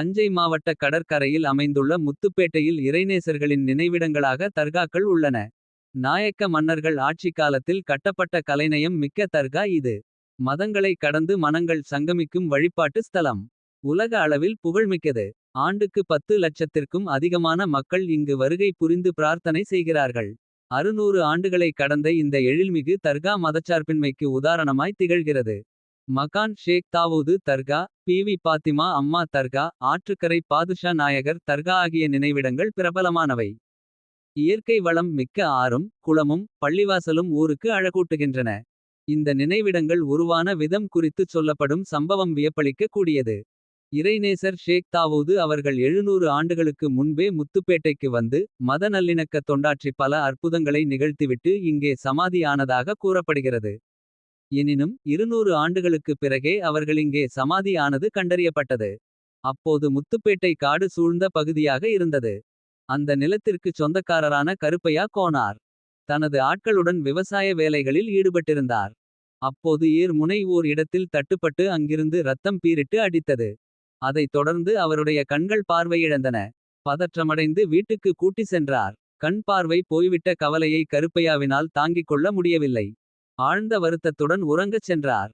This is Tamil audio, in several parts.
தஞ்சை மாவட்ட கடற்கரையில் அமைந்துள்ள முத்துப்பேட்டையில் இறைநேசர்களின் நினைவிடங்களாக தர்காக்கள் உள்ளன. நாயக்க மன்னர்கள் ஆட்சி காலத்தில் கட்டப்பட்ட கலைநயம் மிக்க தர்கா இது. மதங்களை கடந்து மனங்கள் சங்கமிக்கும் வழிபாட்டு ஸ்தலம். உலக அளவில் புகழ்மிக்கது. ஆண்டுக்கு 10 லட்சத்திற்கும் அதிகமான மக்கள் இங்கு வருகை புரிந்து பிரார்த்தனை செய்கிறார்கள். 600 ஆண்டுகளை கடந்த இந்த எழில்மிகு தர்கா மதச்சார்பின்மைக்கு உதாரணமாய் திகழ்கிறது. மகான் ஷேக் தாவூது தர்கா, பிவி பாத்திமா அம்மா தர்கா, ஆற்றுக்கரை பாதுஷா நாயகர் தர்கா ஆகிய நினைவிடங்கள் பிரபலமானவை. இயற்கை வளம் மிக்க ஆறும் குளமும் பள்ளிவாசலும் ஊருக்கு அழகூட்டுகின்றன. இந்த நினைவிடங்கள் உருவான விதம் குறித்துச் சொல்லப்படும் சம்பவம் வியப்பளிக்க கூடியது. இறைநேசர் ஷேக் தாவூது அவர்கள் 700 ஆண்டுகளுக்கு முன்பே முத்துப்பேட்டைக்கு வந்து. மத நல்லிணக்க தொண்டாற்றி பல அற்புதங்களை நிகழ்த்திவிட்டு இங்கே சமாதி ஆனதாக கூறப்படுகிறது. எனினும் 200 ஆண்டுகளுக்கு பிறகே அவர்களிங்கே சமாதி ஆனது கண்டறியப்பட்டது. அப்போது முத்துப்பேட்டை காடு சூழ்ந்த பகுதியாக இருந்தது. அந்த நிலத்திற்குச் சொந்தக்காரரான கருப்பையா கோனார் தனது ஆட்களுடன் விவசாய வேலைகளில் ஈடுபட்டிருந்தார். அப்போது ஏர் முனை ஓர் இடத்தில் தட்டுப்பட்டு அங்கிருந்து இரத்தம் பீரிட்டு அடித்தது. அதைத் தொடர்ந்து அவருடைய கண்கள் பார்வையிழந்தன. பதற்றமடைந்து வீட்டுக்கு கூட்டி சென்றார். கண் பார்வை போய்விட்ட கவலையை கருப்பையாவினால் தாங்கிக் கொள்ள முடியவில்லை. ஆழ்ந்த வருத்தத்துடன் உறங்கச் சென்றார்.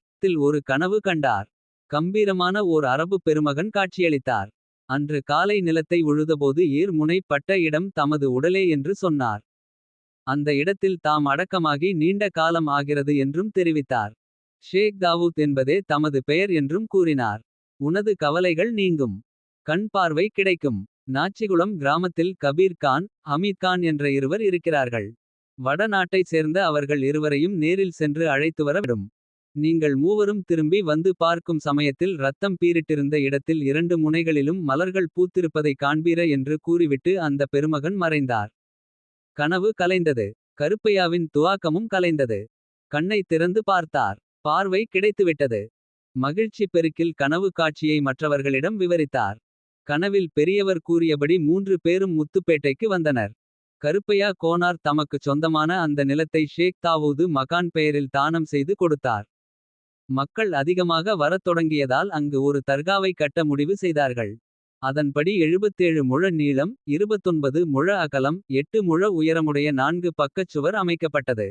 ஒரு கனவு கண்டார். கம்பீரமான ஓர் அரபு பெருமகன் காட்சியளித்தார். அன்று காலை நிலத்தை உழுதபோது ஏர் முனை பட்ட இடம் தமது உடலே என்று சொன்னார். அந்த இடத்தில் தாம் அடக்கமாகி நீண்ட காலம் ஆகிறது என்றும் தெரிவித்தார். ஷேக் தாவூத் என்பதே தமது பெயர் என்றும் கூறினார். உனது கவலைகள் நீங்கும். கண் பார்வை கிடைக்கும். நாச்சிகுளம் கிராமத்தில் கபீர் கான், ஹமீத் கான் என்ற இருவர் இருக்கிறார்கள். வட நாட்டைச் சேர்ந்த அவர்கள் இருவரையும் நேரில் சென்று அழைத்து வர விடும். நீங்கள் மூவரும் திரும்பி வந்து பார்க்கும் சமயத்தில் இரத்தம் பீரிட்டிருந்த இடத்தில் 2 முனைகளிலும் மலர்கள் பூத்திருப்பதை காண்பீர என்று கூறிவிட்டு அந்த பெருமகன் மறைந்தார். கனவு கலைந்தது. கருப்பையாவின் துவாக்கமும் கலைந்தது. கண்ணை திறந்து பார்த்தார். பார்வை கிடைத்துவிட்டது. மகிழ்ச்சி பெருக்கில் கனவு காட்சியை மற்றவர்களிடம் விவரித்தார். கனவில் பெரியவர் கூறியபடி 3 பேரும் முத்துப்பேட்டைக்கு வந்தனர். கருப்பையா கோனார் தமக்குச் சொந்தமான அந்த நிலத்தை ஷேக் தாவூது மகான் பெயரில் தானம் செய்து கொடுத்தார். மக்கள் அதிகமாக வரத் தொடங்கியதால் அங்கு ஒரு தர்காவை கட்ட முடிவு செய்தார்கள். அதன்படி 77 முழ நீளம், 29 முழ அகலம், 8 முழ உயரமுடைய 4 பக்கச்சுவர் அமைக்கப்பட்டது.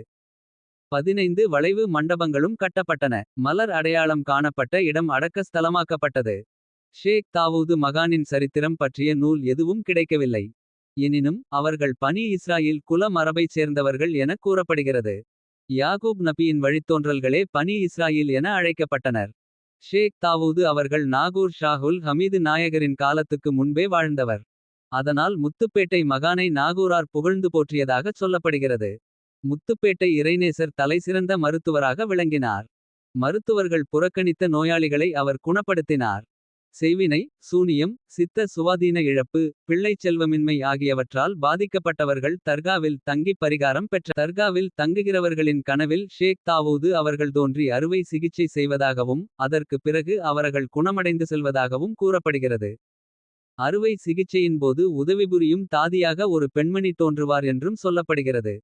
15 வளைவு மண்டபங்களும் கட்டப்பட்டன. மலர் அடையாளம் காணப்பட்ட இடம் அடக்க ஸ்தலமாக்கப்பட்டது. ஷேக் தாவூது மகானின் சரித்திரம் பற்றிய நூல் எதுவும் கிடைக்கவில்லை. எனினும் அவர்கள் பனி இஸ்ராயில் குல மரபைச் சேர்ந்தவர்கள் என கூறப்படுகிறது. யாகூப் நபியின் வழித்தோன்றல்களே பனி இஸ்ராயில் என அழைக்கப்பட்டனர். ஷேக் தாவூது அவர்கள் நாகூர் ஷாஹுல் ஹமீது நாயகரின் காலத்துக்கு முன்பே வாழ்ந்தவர். அதனால் முத்துப்பேட்டை மகானை நாகூரார் புகழ்ந்து போற்றியதாகச் சொல்லப்படுகிறது. முத்துப்பேட்டை இறைநேசர் தலைசிறந்த மருத்துவராக விளங்கினார். மருத்துவர்கள் புறக்கணித்த நோயாளிகளை அவர் குணப்படுத்தினார். செய்வினை, சூனியம், சித்த சுவாதீன இழப்பு, பிள்ளைச் செல்வமின்மை ஆகியவற்றால் பாதிக்கப்பட்டவர்கள் தர்காவில் தங்கி பரிகாரம் பெற்ற. தர்காவில் தங்குகிறவர்களின் கனவில் ஷேக் தாவூது அவர்கள் தோன்றி அறுவை சிகிச்சை செய்வதாகவும். அதற்கு பிறகு அவர்கள் குணமடைந்து செல்வதாகவும் கூறப்படுகிறது. அறுவை சிகிச்சையின் போது உதவிபுரியும் தாதியாக ஒரு பெண்மணி தோன்றுவார் என்றும் சொல்லப்படுகிறது.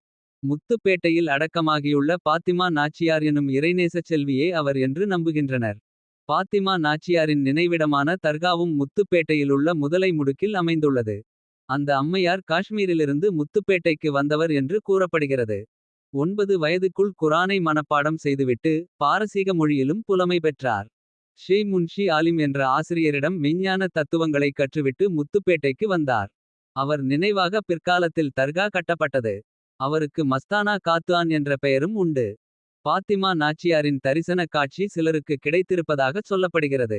முத்துப்பேட்டையில் அடக்கமாகியுள்ள பாத்திமா நாச்சியார் எனும் இறைநேசச் செல்வியே அவர் என்று நம்புகின்றனர். பாத்திமா நாச்சியாரின் நினைவிடமான தர்காவும் முத்துப்பேட்டையிலுள்ள முதலை முடுக்கில் அமைந்துள்ளது. அந்த அம்மையார் காஷ்மீரிலிருந்து முத்துப்பேட்டைக்கு வந்தவர் என்று கூறப்படுகிறது. 9 வயதுக்குள் குரானை மனப்பாடம் செய்துவிட்டு. பாரசீக மொழியிலும் புலமை பெற்றார். ஷேய் முன்ஷி ஆலிம் என்ற ஆசிரியரிடம் மெஞ்ஞான தத்துவங்களை கற்றுவிட்டு முத்துப்பேட்டைக்கு வந்தார். அவர் நினைவாக பிற்காலத்தில் தர்கா கட்டப்பட்டது. அவருக்கு மஸ்தானா காத்தான் என்ற பெயரும் உண்டு. பாத்திமா நாச்சியாரின் தரிசன காட்சி சிலருக்கு கிடைத்திருப்பதாகச் சொல்லப்படுகிறது.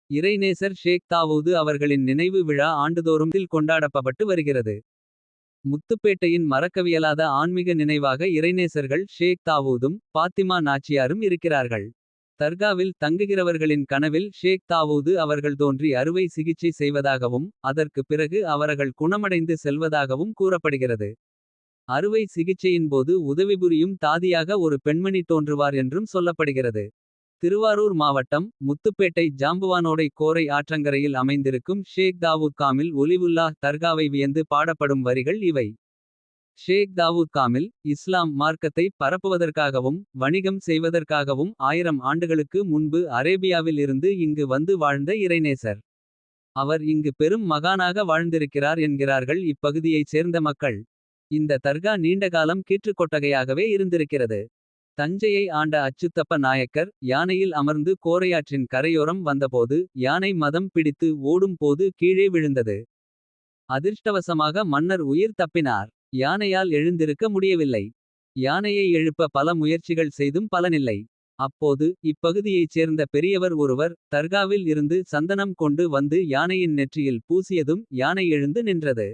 இறைநேசர் ஷேக் தாவூது அவர்களின் நினைவு விழா ஆண்டுதோறும் கொண்டாடப்பட்டு வருகிறது. முத்துப்பேட்டையின் மறக்கவியலாத ஆன்மீக நினைவாக இறைநேசர்கள் ஷேக் தாவூதும். பாத்திமா நாச்சியாரும் இருக்கிறார்கள். தர்காவில் தங்குகிறவர்களின் கனவில் ஷேக் தாவூது அவர்கள் தோன்றி அறுவை சிகிச்சை செய்வதாகவும். அதற்கு பிறகு அவர்கள் குணமடைந்து செல்வதாகவும் கூறப்படுகிறது. அறுவை சிகிச்சையின் போது உதவிபுரியும் தாதியாக ஒரு பெண்மணி தோன்றுவார் என்றும் சொல்லப்படுகிறது. திருவாரூர் மாவட்டம் முத்துப்பேட்டை ஜாம்புவானோடை கோரை ஆற்றங்கரையில் அமைந்திருக்கும் ஷேக் தாவூத் காமில் ஒலிவுல்லாஹ் தர்காவை வியந்து பாடப்படும் வரிகள் இவை. ஷேக் தாவூத் காமில் இஸ்லாம் மார்க்கத்தை பரப்புவதற்காகவும். வணிகம் செய்வதற்காகவும் 1000 ஆண்டுகளுக்கு முன்பு அரேபியாவில் இருந்து இங்கு வந்து வாழ்ந்த இறைநேசர். அவர் இங்கு பெரும் மகானாக வாழ்ந்திருக்கிறார் என்கிறார்கள் இப்பகுதியைச் சேர்ந்த மக்கள். இந்த தர்கா நீண்டகாலம் கீற்றுக்கொட்டகையாகவே இருந்திருக்கிறது. தஞ்சையை ஆண்ட அச்சுத்தப்ப நாயக்கர் யானையில் அமர்ந்து கோரையாற்றின் கரையோரம் வந்தபோது யானை மதம் பிடித்து ஓடும் போது கீழே விழுந்தது. அதிர்ஷ்டவசமாக மன்னர் உயிர் தப்பினார். யானையால் எழுந்திருக்க முடியவில்லை. யானையை எழுப்ப பல முயற்சிகள் செய்தும் பலனில்லை. அப்போது இப்பகுதியைச் சேர்ந்த பெரியவர் ஒருவர் தர்காவில் இருந்து சந்தனம் கொண்டு வந்து யானையின் நெற்றியில் பூசியதும் யானை எழுந்து நின்றது.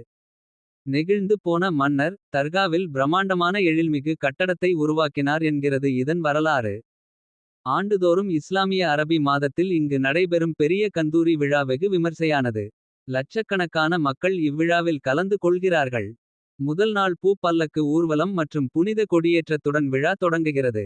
நெகிழ்ந்து போன மன்னர் தர்காவில் பிரம்மாண்டமான எழில்மிகு கட்டடத்தை உருவாக்கினார் என்கிறது இதன் வரலாறு. ஆண்டுதோறும் இஸ்லாமிய அரபி மாதத்தில் இங்கு நடைபெறும் பெரிய கந்தூரி விழா வெகு விமர்சையானது. லட்சக்கணக்கான மக்கள் இவ்விழாவில் கலந்து கொள்கிறார்கள். முதல் நாள் பூ பல்லக்கு ஊர்வலம் மற்றும் புனித கொடியேற்றத்துடன் விழா தொடங்குகிறது.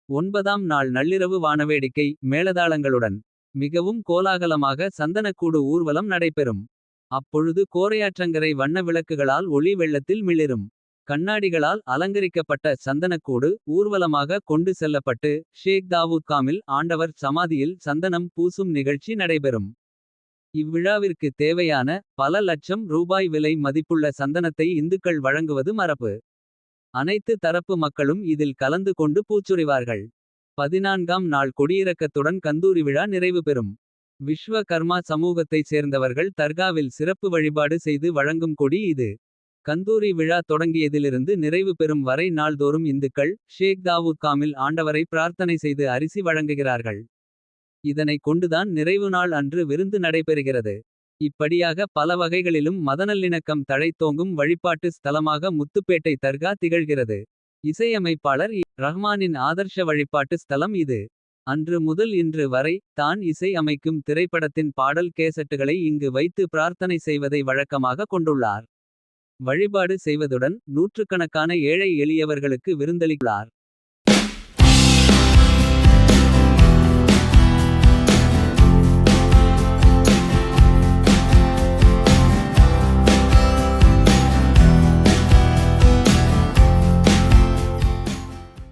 9ஆம் நாள் நள்ளிரவு வானவேடிக்கை மேளதாளங்களுடன் மிகவும் கோலாகலமாக சந்தனக்கூடு ஊர்வலம் நடைபெறும். அப்பொழுது கோரையாற்றங்கரை வண்ண விளக்குகளால் ஒளி வெள்ளத்தில் மிளிரும். கண்ணாடிகளால் அலங்கரிக்கப்பட்ட சந்தனக்கூடு ஊர்வலமாக கொண்டு செல்லப்பட்டு ஷேக் தாவூத் காமில் ஆண்டவர் சமாதியில் சந்தனம் பூசும் நிகழ்ச்சி நடைபெறும். இவ்விழாவிற்கு தேவையான பல லட்சம் ரூபாய் விலை மதிப்புள்ள சந்தனத்தை இந்துக்கள் வழங்குவது மரபு. அனைத்து தரப்பு மக்களும் இதில் கலந்து கொண்டு பூச்சுரிவார்கள். 14ஆம் நாள் கொடியிறக்கத்துடன் கந்தூரி விழா நிறைவு பெறும். விஸ்வ கர்மா சமூகத்தைச் சேர்ந்தவர்கள் தர்காவில் சிறப்பு வழிபாடு செய்து வழங்கும் கொடி இது. கந்தூரி விழா தொடங்கியதிலிருந்து நிறைவு பெறும் வரை நாள்தோறும் இந்துக்கள் ஷேக் தாவூத் காமில் ஆண்டவரை பிரார்த்தனை செய்து அரிசி வழங்குகிறார்கள். இதனை கொண்டுதான் நிறைவு நாள் அன்று விருந்து நடைபெறுகிறது. இப்படியாக பல வகைகளிலும் மதநல்லிணக்கம் தழைத்தோங்கும் வழிபாட்டு ஸ்தலமாக முத்துப்பேட்டை தர்கா திகழ்கிறது. இசையமைப்பாளர் ரஹ்மானின் ஆதர்ஷ வழிபாட்டு ஸ்தலம் இது. அன்று முதல் இன்று வரை தான் இசை அமைக்கும் திரைப்படத்தின் பாடல் கேசட்டுகளை இங்கு வைத்து பிரார்த்தனை செய்வதை வழக்கமாக கொண்டுள்ளார். வழிபாடு செய்வதுடன் நூற்றுக்கணக்கான ஏழை எளியவர்களுக்கு விருந்தளிக்கிறார்.